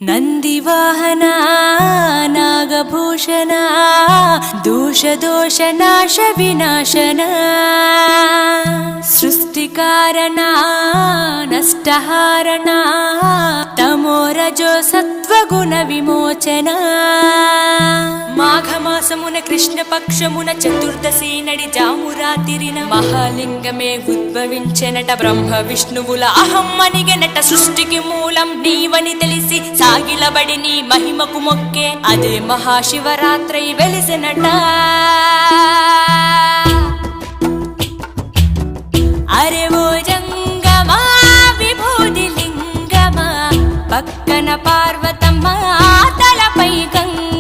ನಂದಿವಾಹನ ನಾಗಭೂಷಣ ದೋಷ ನಾಶ ವಿನಾಶನ ಸೃಷ್ಟಿಕಾರಣ ನಷ್ಟಹಾರಣ తమోరజో సత్వగుణ విమోచన మాఘమాసమున కృష్ణపక్షమున చతుర్దశి నడి జామురాతిరిన మహాలింగమే ఉద్భవించెనట. బ్రహ్మ విష్ణువుల అహం అనిగెనట. సృష్టికి మూలం నీవని తెలిసి సాగిలబడి నీ మహిమకు మొక్కే అదే మహాశివరాత్రి వెలిసెనట. అరే ఓ జంగమా విభూది లింగమా, పక్కన పార్వతమ్మ తలపై గంగ